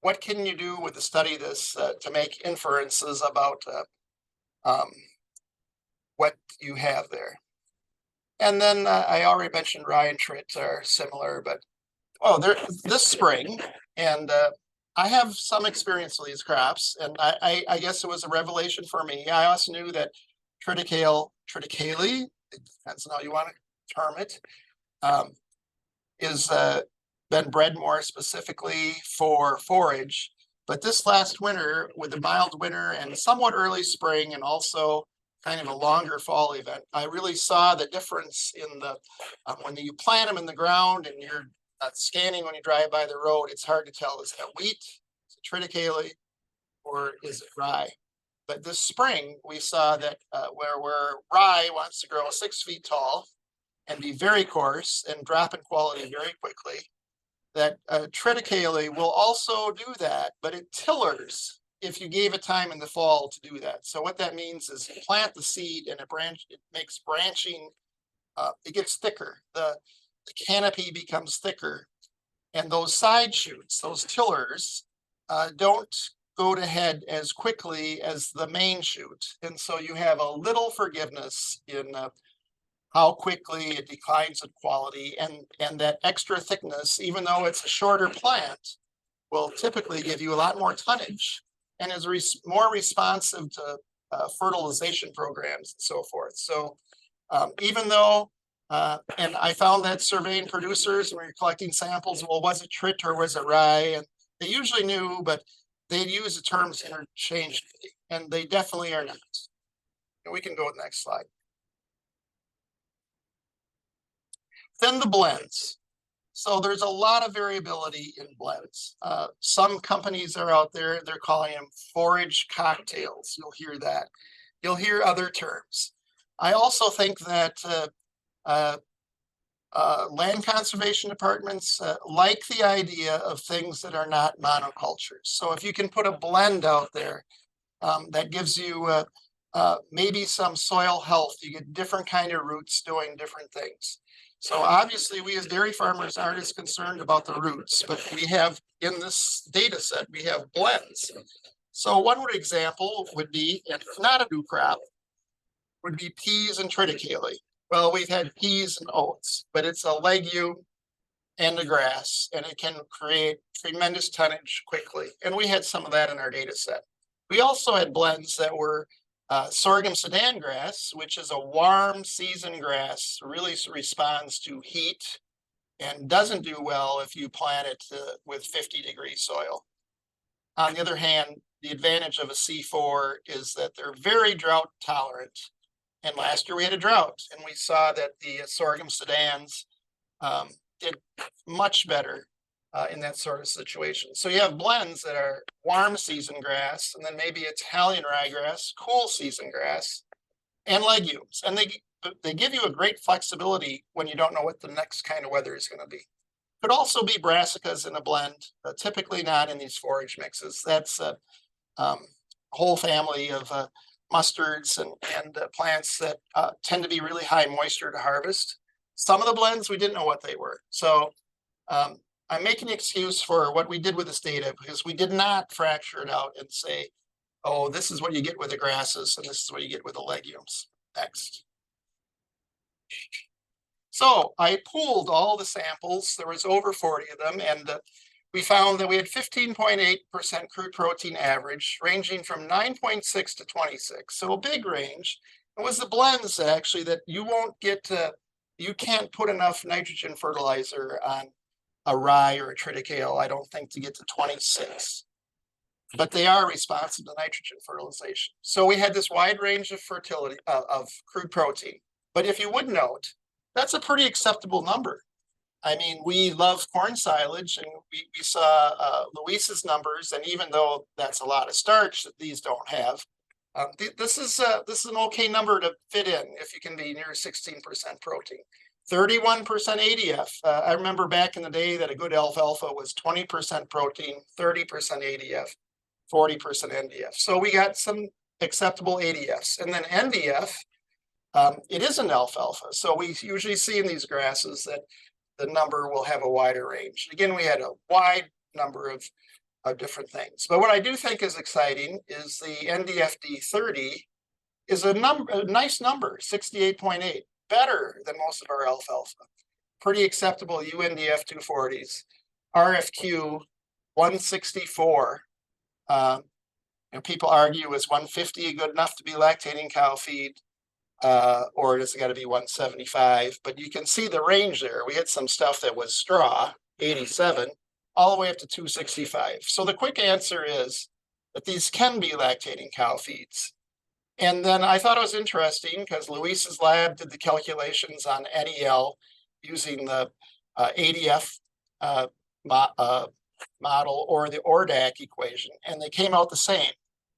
what can you do with the study this to make inferences about what you have there? And then I already mentioned rye and trit are similar, but this spring, and I have some experience with these crops, and I guess it was a revelation for me. I also knew that triticale, depends on how you want to term it, is been bred more specifically for forage. But this last winter, with the mild winter and somewhat early spring, and also kind of a longer fall event, I really saw the difference in the when you plant them in the ground and you're scanning when you drive by the road. It's hard to tell, is that wheat, is it triticale, or is it rye? But this spring we saw that where rye wants to grow 6 feet tall and be very coarse and drop in quality very quickly, that triticale will also do that, but it tillers if you gave it time in the fall to do that. So what that means is you plant the seed and it makes branching, it gets thicker. The canopy becomes thicker, and those side shoots, those tillers, don't go to head as quickly as the main shoot. And so you have a little forgiveness in how quickly it declines in quality, and that extra thickness, even though it's a shorter plant, will typically give you a lot more tonnage and is more responsive to fertilization programs and so forth. So even though, and I found that surveying producers, when you're collecting samples, well, was it trit or was it rye? And they usually knew, but they'd use the terms interchangeably, and they definitely are not. And we can go to the next slide. Then the blends. So there's a lot of variability in blends. Some companies are out there, they're calling them forage cocktails. You'll hear that. You'll hear other terms. I also think that land conservation departments like the idea of things that are not monocultures. So if you can put a blend out there that gives you maybe some soil health, you get different kind of roots doing different things. So obviously we as dairy farmers aren't as concerned about the roots, but we have in this data set, we have blends. So one example would be, and not a new crop, would be peas and triticale. Well, we've had peas and oats, but it's a legume and a grass, and it can create tremendous tonnage quickly. And we had some of that in our data set. We also had blends that were sorghum-sudangrass, which is a warm season grass, really responds to heat and doesn't do well if you plant it with 50-degree soil. On the other hand, the advantage of a C4 is that they're very drought tolerant. And last year we had a drought, and we saw that the sorghum Sudans did much better in that sort of situation. So you have blends that are warm season grass, and then maybe Italian ryegrass, cool season grass, and legumes. And they give you a great flexibility when you don't know what the next kind of weather is going to be. Could also be brassicas in a blend, typically not in these forage mixes. That's a whole family of mustards and plants that tend to be really high moisture to harvest. Some of the blends, we didn't know what they were. So I'm making an excuse for what we did with this data because we did not fracture it out and say, oh, this is what you get with the grasses and this is what you get with the legumes. Next. So I pooled all the samples. There was over 40 of them, and we found that we had 15.8% crude protein average, ranging from 9.6 to 26. So a big range. It was the blends actually that you won't get to, you can't put enough nitrogen fertilizer on a rye or a triticale, I don't think, to get to 26. But they are responsive to nitrogen fertilization. So we had this wide range of fertility of crude protein. But if you would note, that's a pretty acceptable number. I mean, we love corn silage, and we saw Luiz's numbers, and even though that's a lot of starch that these don't have, this is an okay number to fit in if you can be near 16% protein. 31% ADF. I remember back in the day that a good alfalfa was 20% protein, 30% ADF, 40% NDF. So we got some acceptable ADFs. And then NDF, it is an alfalfa. So we usually see in these grasses that the number will have a wider range. Again, we had a wide number of different things. But what I do think is exciting is the NDFD 30 is a nice number, 68.8, better than most of our alfalfa. Pretty acceptable UNDF 240s, RFQ 164. And people argue, is 150 good enough to be lactating cow feed? Or does it got to be 175? But you can see the range there. We had some stuff that was straw, 87, all the way up to 265. So the quick answer is that these can be lactating cow feeds. And then I thought it was interesting because Luis's lab did the calculations on NEL using the ADF model or the ORDAC equation, and they came out the same.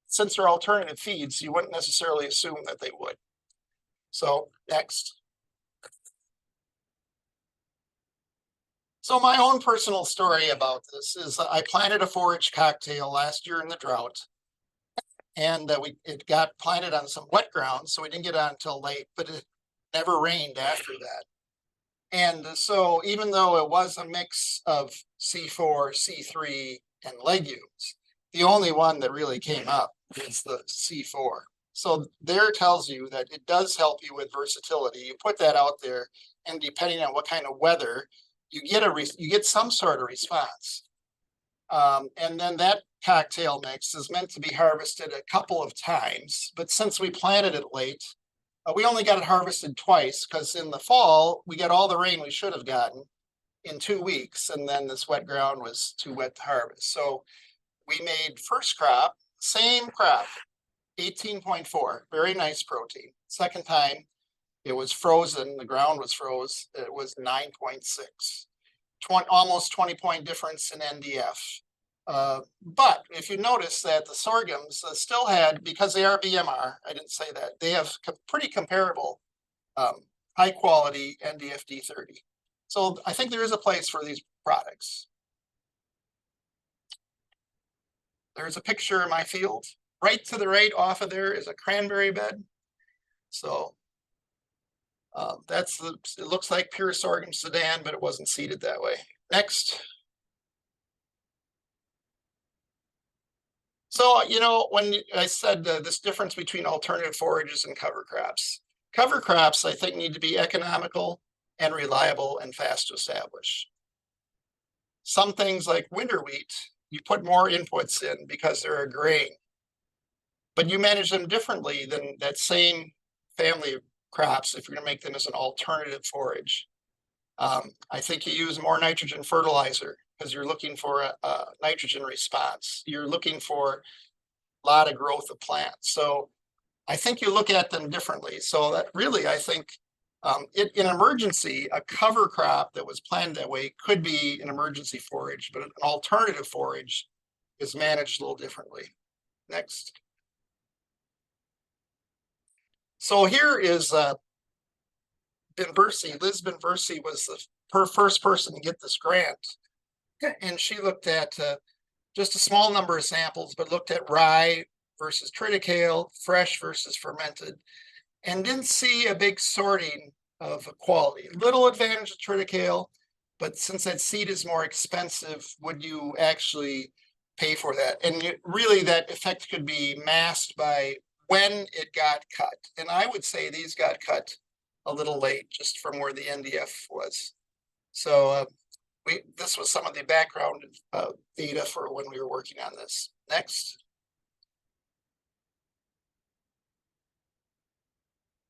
Since they're alternative feeds, you wouldn't necessarily assume that they would. So next. So my own personal story about this is I planted a forage cocktail last year in the drought, and it got planted on some wet ground, so we didn't get on until late, but it never rained after that. And so even though it was a mix of C4, C3, and legumes, the only one that really came up is the C4. So there tells you that it does help you with versatility. You put that out there, and depending on what kind of weather, you get some sort of response. And then that cocktail mix is meant to be harvested a couple of times, but since we planted it late, we only got it harvested twice because in the fall we got all the rain we should have gotten in 2 weeks, and then this wet ground was too wet to harvest. So we made first crop, same crop, 18.4, very nice protein. Second time it was frozen, the ground was froze, it was 9.6, almost 20-point difference in NDF. But if you notice that the sorghums still had, because they are BMR, I didn't say that, they have pretty comparable high quality NDFD 30. So I think there is a place for these products. There's a picture of my field. Right to the right off of there is a cranberry bed. So it looks like pure sorghum Sudan, but it wasn't seeded that way. Next. So, you know, when I said this difference between alternative forages and cover crops Cover crops, I think, need to be economical and reliable and fast to establish. Some things like winter wheat, you put more inputs in because they're a grain, but you manage them differently than that same family of crops if you're going to make them as an alternative forage. I think you use more nitrogen fertilizer because you're looking for a nitrogen response. You're looking for a lot of growth of plants. So I think you look at them differently. So that really, I think in emergency, a cover crop that was planned that way could be an emergency forage, but an alternative forage is managed a little differently. Next. So here is Benversi. Liz Benversi was the first person to get this grant. And she looked at just a small number of samples, but looked at rye versus triticale, fresh versus fermented, and didn't see a big sorting of quality. Little advantage of triticale, but since that seed is more expensive, would you actually pay for that? And really that effect could be masked by when it got cut. And I would say these got cut a little late, just from where the NDF was. So this was some of the background data for when we were working on this. Next.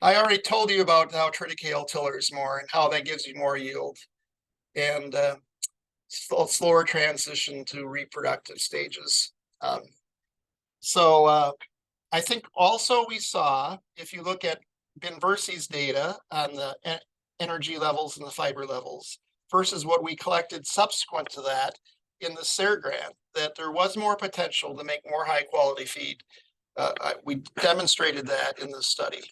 I already told you about how triticale tillers more and how that gives you more yield and slower transition to reproductive stages. So I think also we saw, if you look at Benversi's data on the energy levels and the fiber levels versus what we collected subsequent to that in the SARE grant, that there was more potential to make more high quality feed. We demonstrated that in this study.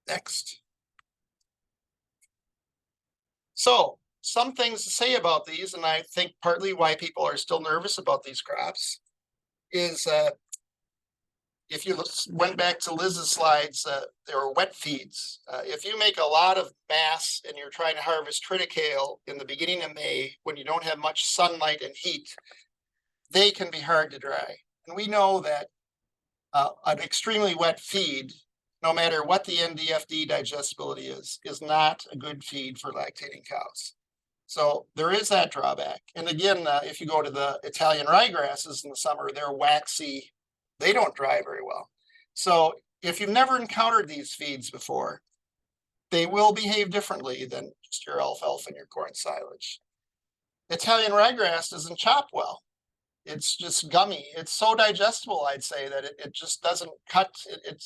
Next. So some things to say about these, and I think partly why people are still nervous about these crops, is if you went back to Liz's slides, there were wet feeds. If you make a lot of mass and you're trying to harvest triticale in the beginning of May, when you don't have much sunlight and heat, they can be hard to dry. And we know that an extremely wet feed, no matter what the NDFD digestibility is not a good feed for lactating cows. So there is that drawback. And again, if you go to the Italian ryegrasses in the summer, they're waxy. They don't dry very well. So if you've never encountered these feeds before, they will behave differently than just your alfalfa and your corn silage. Italian ryegrass doesn't chop well. It's just gummy. It's so digestible, I'd say, that it just doesn't cut. It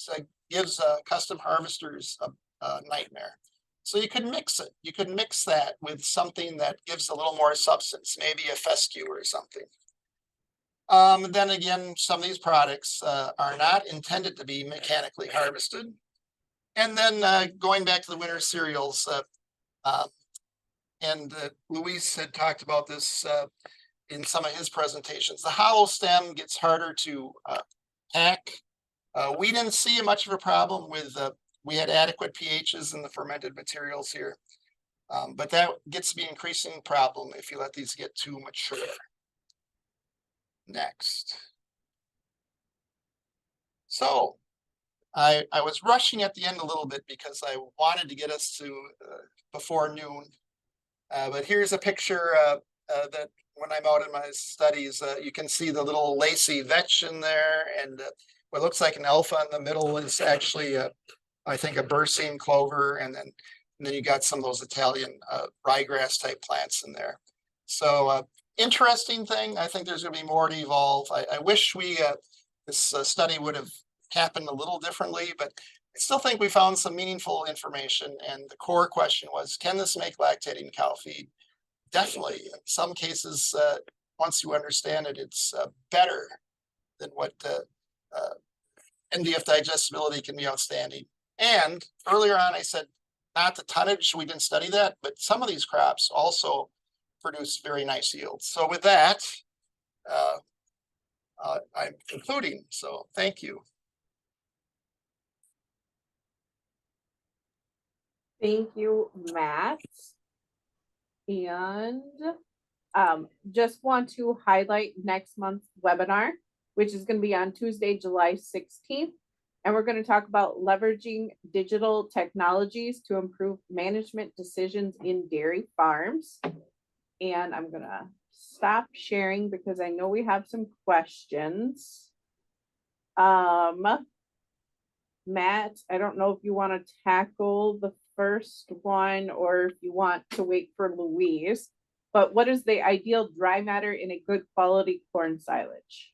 gives custom harvesters a nightmare. So you could mix it. You could mix that with something that gives a little more substance, maybe a fescue or something. Then again, some of these products are not intended to be mechanically harvested. And then going back to the winter cereals, and Luiz had talked about this in some of his presentations. The hollow stem gets harder to pack. We didn't see much of a problem with, we had adequate pHs in the fermented materials here, but that gets to be an increasing problem if you let these get too mature. Next. So I was rushing at the end a little bit because I wanted to get us to before noon, but here's a picture that when I'm out in my studies, you can see the little lacy vetch in there, and what looks like an alpha in the middle is actually, I think, a bursine clover, and then you got some of those Italian ryegrass type plants in there. So interesting thing. I think there's going to be more to evolve. I wish this study would have happened a little differently, but I still think we found some meaningful information. And the core question was, can this make lactating cow feed? Definitely. In some cases, once you understand it, it's better than what NDF digestibility can be outstanding. And earlier on, I said, not the tonnage, we didn't study that, but some of these crops also produce very nice yields. So with that, I'm concluding. So thank you.
Thank you, Matt. And just want to highlight next month's webinar, which is going to be on Tuesday, July 16th. And we're going to talk about leveraging digital technologies to improve management decisions in dairy farms. And I'm going to stop sharing because I know we have some questions. Matt, I don't know if you want to tackle the first one or if you want to wait for Luiz, but what is the ideal dry matter in a good quality corn silage?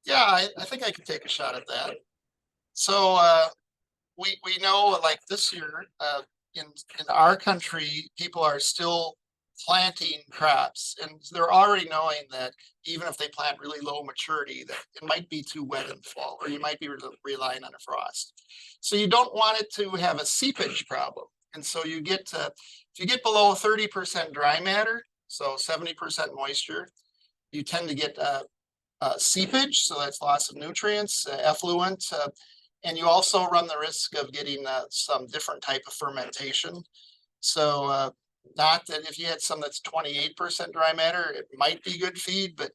Yeah, I think I can take a shot at that. So we know, like this year, in our country, people are still planting crops, and they're already knowing that even if they plant really low maturity, that it might be too wet in fall, or you might be relying on a frost. So you don't want it to have a seepage problem, and so you get if you get below 30% dry matter, so 70% moisture, you tend to get seepage, so that's loss of nutrients, effluent, and you also run the risk of getting some different type of fermentation. So not that if you had some that's 28% dry matter, it might be good feed, but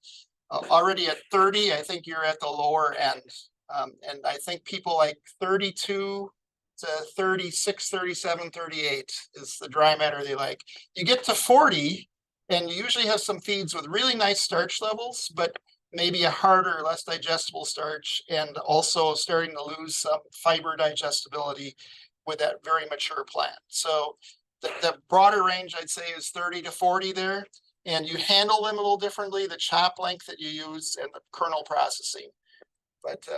already at 30, I think you're at the lower end. And I think people like 32 to 36, 37, 38 is the dry matter they like. You get to 40, and you usually have some feeds with really nice starch levels, but maybe a harder, less digestible starch, and also starting to lose some fiber digestibility with that very mature plant. So the broader range, I'd say, is 30 to 40 there, and you handle them a little differently, the chop length that you use and the kernel processing. But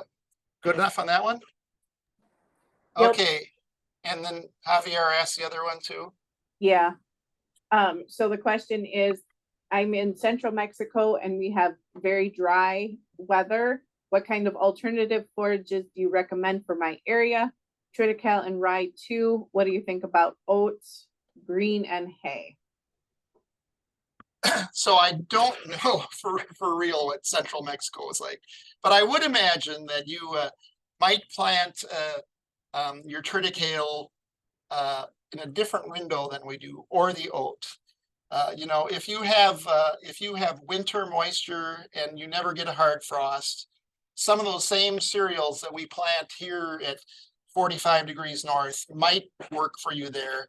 good enough on that one?
Yep.
Okay, and then Javier asked the other one too.
Yeah. So the question is, I'm in central Mexico and we have very dry weather. What kind of alternative forages do you recommend for my area? Triticale and rye too. What do you think about oats, green, and hay?
So I don't know for real what central Mexico is like, but I would imagine that you might plant your triticale in a different window than we do, or the oat. You know, if you have winter moisture and you never get a hard frost, some of those same cereals that we plant here at 45 degrees north might work for you there.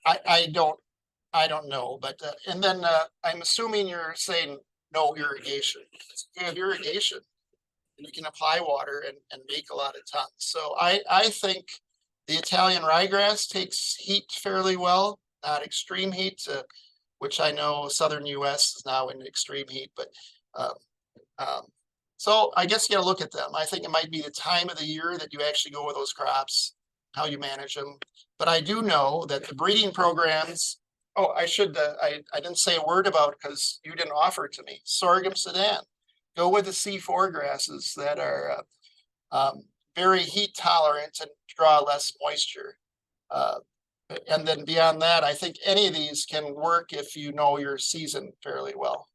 I don't know, but and then I'm assuming you're saying no irrigation. If you have irrigation, you can apply water and make a lot of tons. So I think the Italian ryegrass takes heat fairly well, not extreme heat, which I know southern US is now in extreme heat, but so I guess you gotta look at them. I think it might be the time of the year that you actually go with those crops, how you manage them. But I do know that the breeding programs, oh, I didn't say a word about it because you didn't offer it to me. Sorghum-sudan. Go with the C4 grasses that are very heat tolerant and draw less moisture. And then beyond that, I think any of these can work if you know your season fairly well.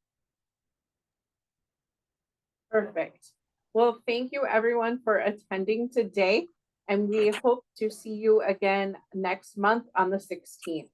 Perfect. Well, thank you everyone for attending today, and we hope to see you again next month on the 16th.